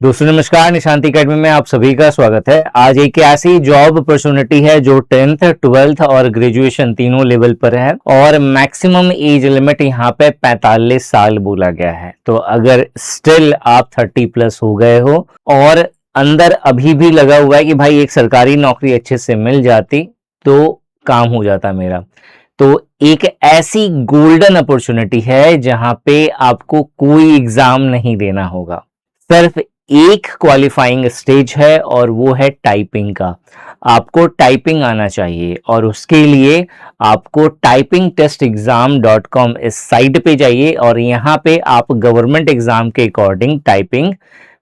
दोस्तों नमस्कार, निशांति अकेडमी में आप सभी का स्वागत है। आज एक ऐसी जॉब अपॉर्चुनिटी है जो 10th, 12th और ग्रेजुएशन तीनों लेवल पर है और मैक्सिमम एज लिमिट यहाँ पे 45 साल बोला गया है। तो अगर स्टिल आप 30 प्लस हो गए हो और अंदर अभी भी लगा हुआ है कि भाई एक सरकारी नौकरी अच्छे से मिल जाती तो काम हो जाता मेरा, तो एक ऐसी गोल्डन अपॉर्चुनिटी है जहां पे आपको कोई एग्जाम नहीं देना होगा। सिर्फ एक क्वालिफाइंग स्टेज है और वो है टाइपिंग का। आपको टाइपिंग आना चाहिए और उसके लिए आपको typingtesteexam.com इस साइट पे जाइए और यहाँ पे आप गवर्नमेंट एग्जाम के अकॉर्डिंग टाइपिंग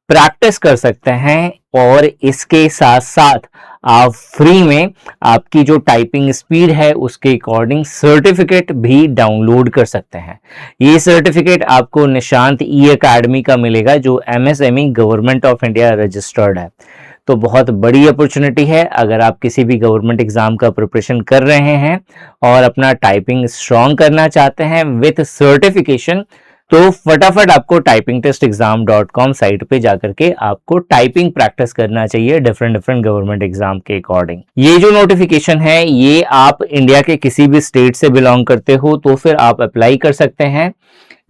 प्रैक्टिस कर सकते हैं और इसके साथ साथ आप फ्री में आपकी जो टाइपिंग स्पीड है उसके अकॉर्डिंग सर्टिफिकेट भी डाउनलोड कर सकते हैं। ये सर्टिफिकेट आपको निशांत ई अकेडमी का मिलेगा जो MSME government of India registered है। तो बहुत बड़ी अपॉर्चुनिटी है। अगर आप किसी भी गवर्नमेंट एग्जाम का प्रिपरेशन कर रहे हैं और अपना टाइपिंग स्ट्रॉन्ग करना चाहते हैं विथ सर्टिफिकेशन, तो फटाफट आपको typingtesteexam.com साइट पे जाकर के आपको टाइपिंग प्रैक्टिस करना चाहिए डिफरेंट गवर्नमेंट एग्जाम के अकॉर्डिंग। ये जो नोटिफिकेशन है ये आप इंडिया के किसी भी स्टेट से बिलोंग करते हो तो फिर आप अप्लाई कर सकते हैं।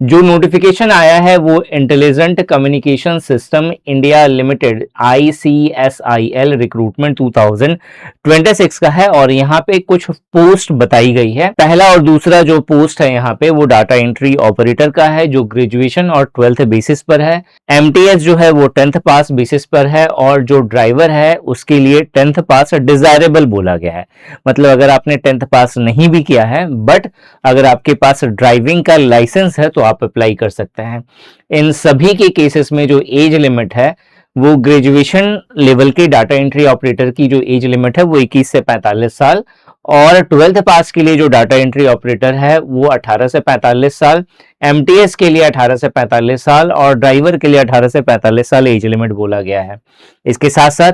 जो नोटिफिकेशन आया है वो intelligent communication system India limited ICSIL recruitment 2026 का है और यहाँ पे कुछ पोस्ट बताई गई है। पहला और दूसरा जो पोस्ट है यहाँ पे वो डाटा एंट्री ऑपरेटर का है जो ग्रेजुएशन और 12th बेसिस पर है। MTS जो है वो 10th पास बेसिस पर है और जो ड्राइवर है उसके लिए 10th पास डिजायरेबल बोला गया है। मतलब अगर आपने 10th पास नहीं भी किया है बट अगर आपके पास ड्राइविंग का लाइसेंस है तो आप अप्लाई कर सकते हैं। इन सभी के केसेस में जो एज लिमिट है वो ग्रेजुएशन लेवल के डाटा एंट्री ऑपरेटर की जो एज लिमिट है वो 21 से 45 साल और 12th पास के लिए जो डाटा एंट्री ऑपरेटर है वो 18 से 45 साल, MTS के लिए 18 से 45 साल और ड्राइवर के लिए 18 से 45 साल एज लिमिट बोला गया है। इसके साथ साथ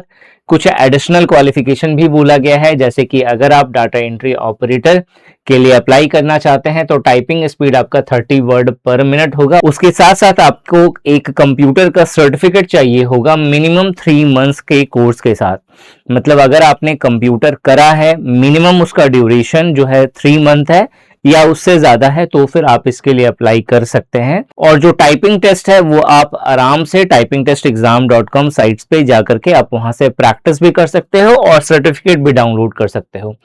कुछ एडिशनल क्वालिफिकेशन भी बोला गया है, जैसे कि अगर आप डाटा एंट्री ऑपरेटर के लिए अप्लाई करना चाहते हैं तो टाइपिंग स्पीड आपका 30 वर्ड पर मिनट होगा। उसके साथ साथ आपको एक कंप्यूटर का सर्टिफिकेट चाहिए होगा मिनिमम 3 मंथ्स के कोर्स के साथ। मतलब अगर आपने कंप्यूटर करा है मिनिमम उसका ड्यूरेशन जो है 3 मंथ है या उससे ज्यादा है तो फिर आप इसके लिए अप्लाई कर सकते हैं। और जो टाइपिंग टेस्ट है वो आप आराम से typingtesteexam.com साइट्स पे जाकर के आप वहां से प्रैक्टिस भी कर सकते हो और सर्टिफिकेट भी डाउनलोड कर सकते हो।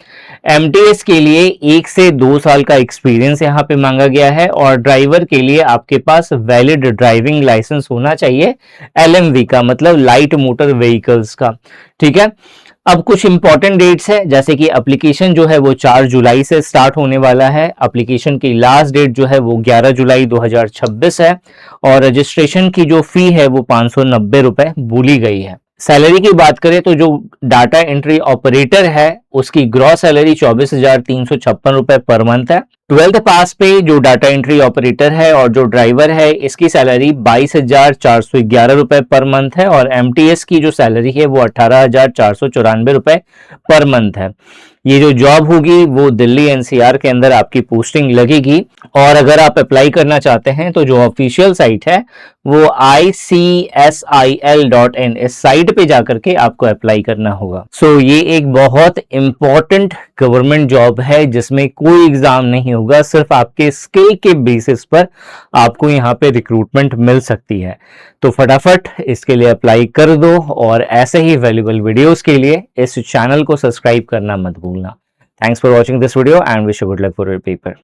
MTS के लिए 1 से 2 साल का एक्सपीरियंस यहाँ पे मांगा गया है और ड्राइवर के लिए आपके पास वैलिड ड्राइविंग लाइसेंस होना चाहिए LMV का, मतलब लाइट मोटर व्हीकल्स का। ठीक है, अब कुछ इंपॉर्टेंट डेट्स है जैसे कि एप्लीकेशन जो है वो 4 जुलाई से स्टार्ट होने वाला है। एप्लीकेशन की लास्ट डेट जो है वो 11 जुलाई 2026 है और रजिस्ट्रेशन की जो फी है वो 590 रुपए बोली गई है। सैलरी की बात करें तो जो डाटा एंट्री ऑपरेटर है उसकी ग्रॉस सैलरी 24,356 रुपए पर मंथ है। 12th पास पे जो डाटा एंट्री ऑपरेटर है और जो ड्राइवर है इसकी सैलरी 22,411 रुपए पर मंथ है और MTS की जो सैलरी है वो 18,494 रुपए पर मंथ है। ये जो जॉब होगी वो दिल्ली NCR के अंदर आपकी पोस्टिंग लगेगी और अगर आप अप्लाई करना चाहते हैं तो जो ऑफिशियल साइट है वो ICSIL.in इस साइट पे जाकर के आपको अप्लाई करना होगा। ये एक बहुत इंपॉर्टेंट गवर्नमेंट जॉब है जिसमें कोई एग्जाम नहीं होगा, सिर्फ आपके स्किल के बेसिस पर आपको यहाँ पे रिक्रूटमेंट मिल सकती है। तो फटाफट इसके लिए अप्लाई कर दो और ऐसे ही वैल्यूएबल वीडियोस के लिए इस चैनल को सब्सक्राइब करना मत भूलना। Thanks for watching this video and wish you good luck for your paper.